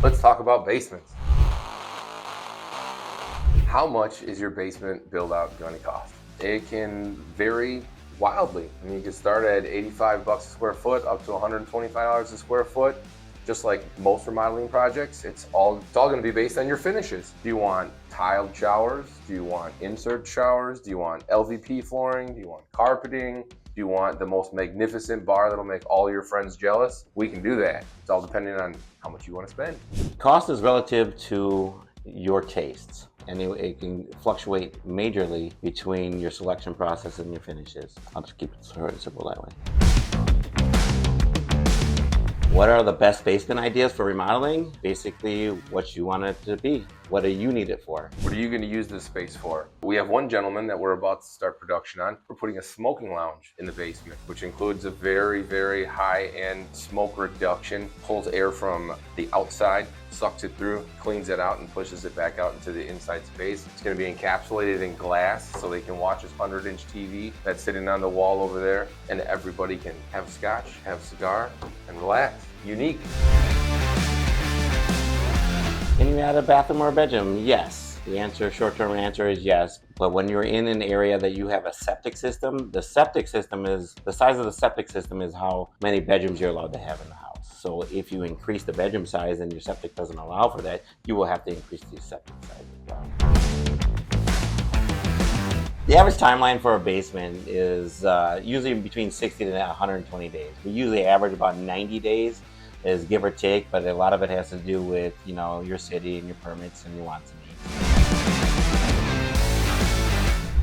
Let's talk about basements. How much is your basement build out going to cost? It can vary wildly. I mean, you can start at $85 a square foot up to $125 a square foot. Just like most remodeling projects, it's all going to be based on your finishes. Do you want tiled showers? Do you want insert showers? Do you want LVP flooring? Do you want carpeting? Do you want the most magnificent bar that'll make all your friends jealous? We can do that. It's all depending on how much you want to spend. Cost is relative to your tastes, and it can fluctuate majorly between your selection process and your finishes. I'll just keep it short and simple that way. What are the best basement ideas for remodeling? Basically, what you want it to be. What do you need it for? What are you going to use this space for? We have one gentleman that we're about to start production on. We're putting a smoking lounge in the basement, which includes a very, very high-end smoke reduction, pulls air from the outside, sucks it through, cleans it out, and pushes it back out into the inside space. It's going to be encapsulated in glass so they can watch this 100-inch TV that's sitting on the wall over there, and everybody can have scotch, have a cigar, and relax. Unique. Can you add a bathroom or a bedroom? Yes. The short-term answer is yes. But when you're in an area that you have a septic system, the size of the septic system is how many bedrooms you're allowed to have in the house. So if you increase the bedroom size and your septic doesn't allow for that, you will have to increase the septic size as well. The average timeline for a basement is usually between 60 to 120 days. We usually average about 90 days. Is give or take, but a lot of it has to do with, your city and your permits and your wants and needs.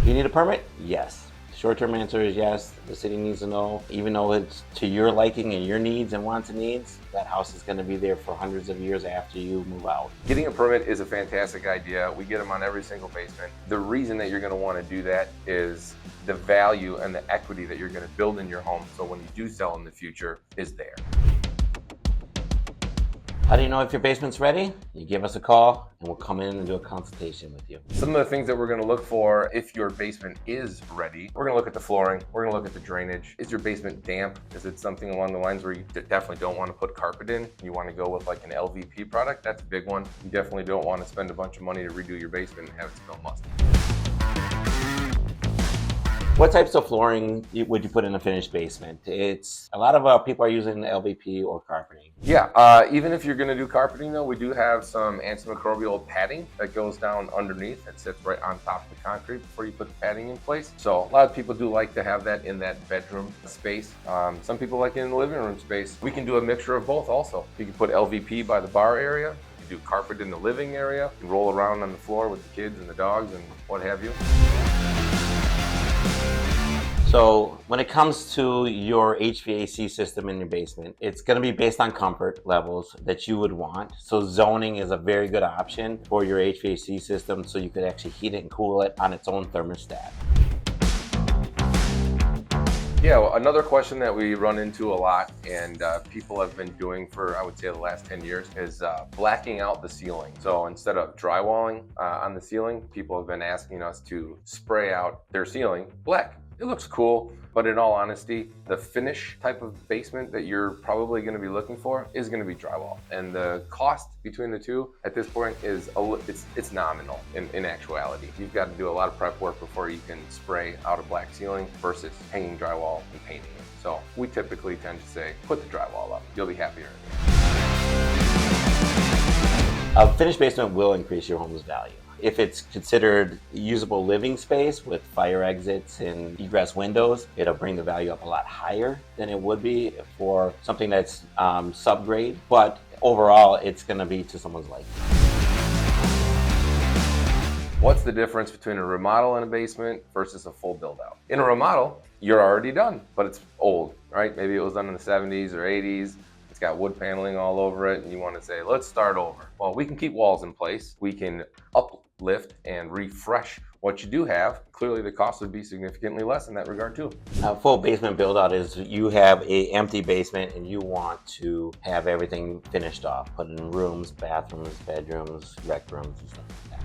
You need a permit? Yes. The short-term answer is yes. The city needs to know, even though it's to your liking and your needs and wants and needs, that house is going to be there for hundreds of years after you move out. Getting a permit is a fantastic idea. We get them on every single basement. The reason that you're going to want to do that is the value and the equity that you're going to build in your home, so when you do sell in the future, is there. How do you know if your basement's ready? You give us a call and we'll come in and do a consultation with you. Some of the things that we're going to look for if your basement is ready, we're going to look at the flooring, we're going to look at the drainage. Is your basement damp? Is it something along the lines where you definitely don't want to put carpet in? You want to go with like an LVP product? That's a big one. You definitely don't want to spend a bunch of money to redo your basement and have it smell musty. What types of flooring would you put in a finished basement? It's a lot of people are using LVP or carpeting. Yeah, even if you're going to do carpeting though, we do have some antimicrobial padding that goes down underneath. It sits right on top of the concrete before you put the padding in place. So a lot of people do like to have that in that bedroom space. Some people like it in the living room space. We can do a mixture of both also. You can put LVP by the bar area. You can do carpet in the living area. You can roll around on the floor with the kids and the dogs and what have you. So when it comes to your HVAC system in your basement, it's going to be based on comfort levels that you would want. So zoning is a very good option for your HVAC system, so you could actually heat it and cool it on its own thermostat. Yeah, well, another question that we run into a lot and people have been doing for, I would say, the last 10 years is blacking out the ceiling. So instead of drywalling on the ceiling, people have been asking us to spray out their ceiling black. It looks cool, but in all honesty, the finish type of basement that you're probably going to be looking for is going to be drywall. And the cost between the two at this point is it's nominal in actuality. You've got to do a lot of prep work before you can spray out a black ceiling versus hanging drywall and painting it. So we typically tend to say, put the drywall up. You'll be happier. A finished basement will increase your home's value. If it's considered usable living space with fire exits and egress windows, it'll bring the value up a lot higher than it would be for something that's subgrade, but overall it's going to be to someone's liking. What's the difference between a remodel in a basement versus a full build out? In a remodel, you're already done, but it's old, right? Maybe it was done in the 70s or 80s. It's got wood paneling all over it and you want to say, let's start over. Well, we can keep walls in place. We can uplift and refresh what you do have. Clearly the cost would be significantly less in that regard too. A full basement build out is you have an empty basement and you want to have everything finished off, put in rooms, bathrooms, bedrooms, rec rooms and stuff like that.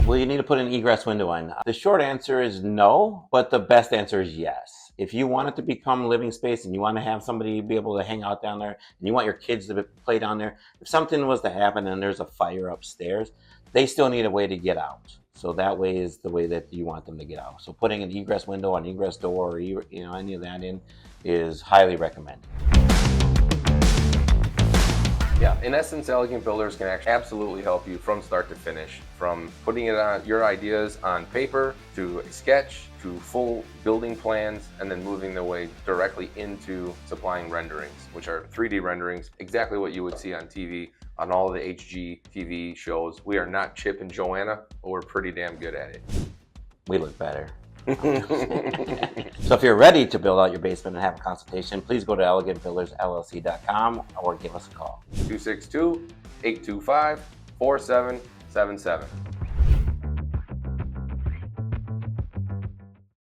Will you need to put an egress window in? The short answer is no, but the best answer is yes. If you want it to become living space and you want to have somebody be able to hang out down there and you want your kids to play down there, if something was to happen and there's a fire upstairs, they still need a way to get out. So that way is the way that you want them to get out. So putting an egress window, an egress door, or any of that in is highly recommended. Yeah, in essence, Elegant Builders can actually absolutely help you from start to finish, from putting it on your ideas on paper to a sketch to full building plans, and then moving their way directly into supplying renderings, which are 3D renderings, exactly what you would see on TV on all of the HGTV shows. We are not Chip and Joanna, but we're pretty damn good at it. We look better. So if you're ready to build out your basement and have a consultation, please go to elegantbuildersllc.com or give us a call. 262-825-4777.